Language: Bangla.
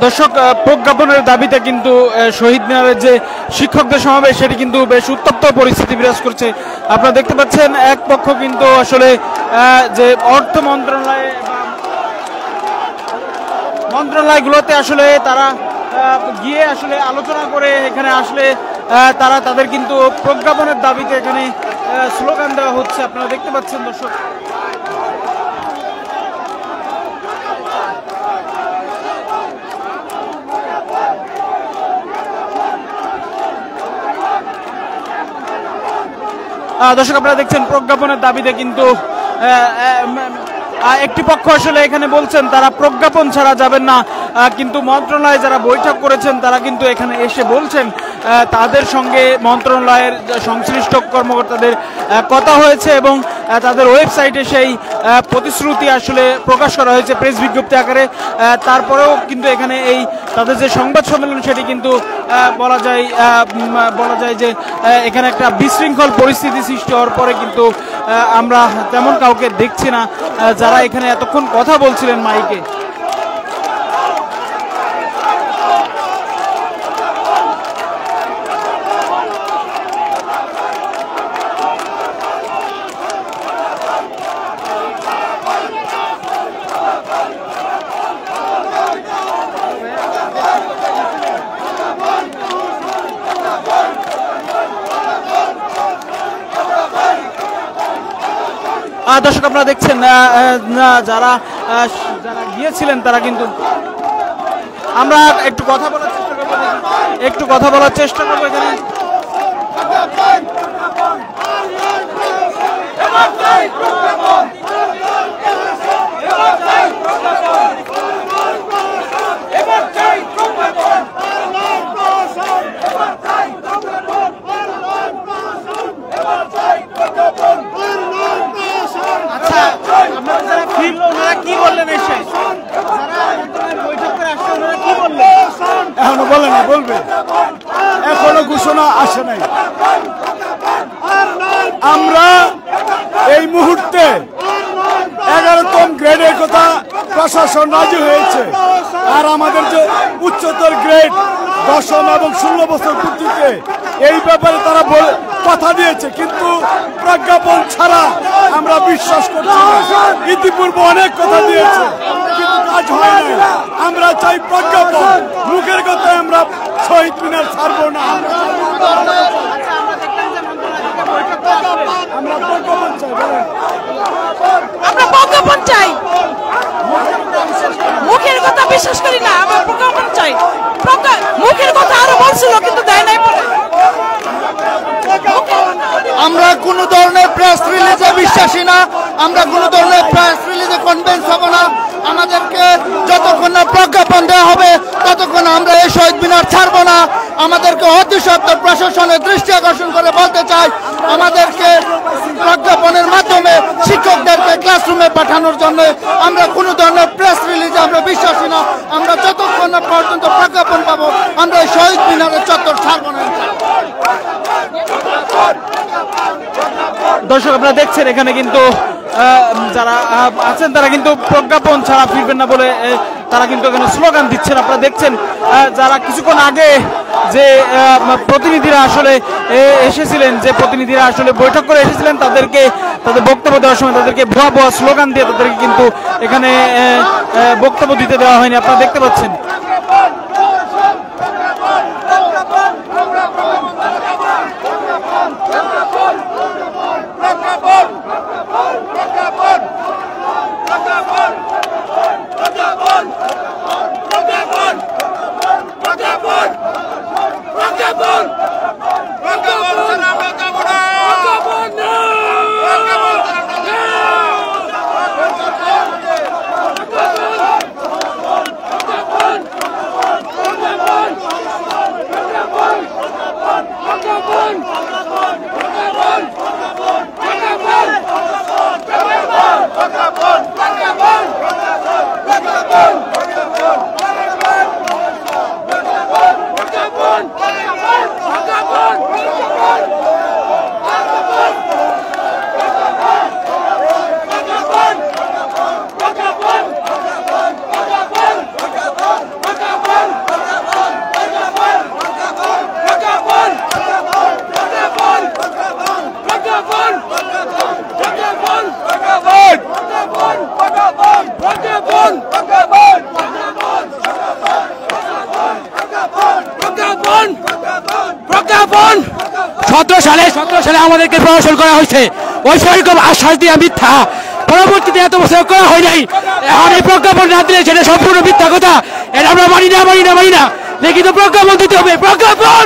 দর্শক, প্রজ্ঞাপনের দাবিতে কিন্তু শহীদ মিনারের যে শিক্ষকদের সমাবেশ সেটি কিন্তু বেশ উত্তপ্ত পরিস্থিতি বিরাজ করছে। আপনারা দেখতে পাচ্ছেন এক পক্ষ কিন্তু আসলে যে অর্থ মন্ত্রণালয়গুলোতে আসলে তারা গিয়ে আসলে আলোচনা করে এখানে আসলে তারা তাদের কিন্তু প্রজ্ঞাপনের দাবিতে এখানে স্লোগান দেওয়া হচ্ছে। আপনারা দেখতে পাচ্ছেন দর্শক। দর্শক, আপনারা দেখছেন প্রজ্ঞাপনের দাবিতে কিন্তু একটি পক্ষ আসলে এখানে বলছেন তারা প্রজ্ঞাপন ছাড়া যাবেন না, কিন্তু মন্ত্রণালয়ে যারা বৈঠক করেছেন তারা কিন্তু এখানে এসে বলছেন তাদের সঙ্গে মন্ত্রণালয়ের সংশ্লিষ্ট কর্মকর্তাদের কথা হয়েছে এবং তাদের ওয়েবসাইটে সেই প্রতিশ্রুতি আসলে প্রকাশ করা হয়েছে প্রেস বিজ্ঞপ্তি আকারে। তারপরেও কিন্তু এখানে এই তাদের যে সংবাদ সম্মেলন সেটি কিন্তু বলা যায় যে এখানে একটা বিশৃঙ্খল পরিস্থিতি সৃষ্টি হওয়ার পরে কিন্তু আমরা তেমন কাউকে দেখছি না যারা এখানে এতক্ষণ কথা বলছিলেন মাইকে। দর্শক, আপনারা দেখছেন যারা গিয়েছিলেন তারা কিন্তু আমরা একটু কথা বলার চেষ্টা করবো এখানে। কি বললেন এসে? বৈঠক করে আসছে ওনারা কি বললেন? এখনো বলে না, বলবে, এখনো ঘোষণা আসে নাই। আমরা এই মুহূর্তে 11তম গ্রেডের কথা প্রশাসন রাজি হয়েছে, আর আমাদের যে উচ্চতর গ্রেড 10ম এবং 16 বছর পূর্তিতে এই ব্যাপারে তারা কথা দিয়েছে, কিন্তু প্রজ্ঞাপন ছাড়া আমরা বিশ্বাস করছি না। ইতিপূর্বে অনেক কথা দিয়েছে কিন্তু কাজ হয় না। আমরা চাই প্রজ্ঞাপন, মুখের কথায় আমরা শহীদ মিনার ছাড়বো না। আমরা প্রজ্ঞাপন চাই, আমরা প্রজ্ঞাপন চাই, মুখের কথা বিশ্বাস করি না, আমরা প্রজ্ঞাপন চাই। মুখের কথা আরো বলছিল কিন্তু দেয় নাই। আমরা কোন ধরনের প্রেস রিলিজে বিশ্বাসী না, আমরা কোন ধরনের প্রেস রিলিজে কনভিন্স হব না। আমাদেরকে যতক্ষণ না প্রজ্ঞাপন দেওয়া হবে ততক্ষণ আমরা এই শহীদ মিনার ছাড়বো না। আমাদেরকে অতি সত্ত্বর প্রশাসনের দৃষ্টি আকর্ষণ করে বলতে চাই, আমাদেরকে প্রজ্ঞাপনের মাধ্যমে শিক্ষকদেরকে ক্লাসরুমে পাঠানোর জন্য আমরা কোন ধরনের প্রেস রিলিজে আমরা বিশ্বাসী না। আমরা যতক্ষণ না পর্যন্ত প্রজ্ঞাপন পাবো আমরা এই শহীদ মিনারের চত্বর ছাড়বো না। দর্শক, আপনারা দেখছেন এখানে কিন্তু যারা আছেন তারা কিন্তু প্রজ্ঞাপন ছাড়া ফিরবেন না বলে তারা কিন্তু এখানে স্লোগান দিচ্ছেন। আপনারা দেখছেন যারা কিছুক্ষণ আগে যে প্রতিনিধিরা আসলে এসেছিলেন, যে প্রতিনিধিরা আসলে বৈঠক করে এসেছিলেন, তাদেরকে তাদের বক্তব্য দেওয়ার সময় তাদেরকে ভুয়া স্লোগান দিয়ে তাদেরকে কিন্তু এখানে বক্তব্য দিতে দেওয়া হয়নি। আপনারা দেখতে পাচ্ছেন। 17 সালে আমাদেরকে প্রহসন করা হয়েছে, ওই সেরকম আশ্বাস দিয়ে মিথ্যা, পরবর্তীতে এত বছর করা হয় নাই। এখন এই প্রজ্ঞাপন না দিলে সেটা সম্পূর্ণ মিথ্যা কথা, এটা আমরা মানি না। লিখিত প্রজ্ঞাপন দিতে হবে, প্রজ্ঞাপন।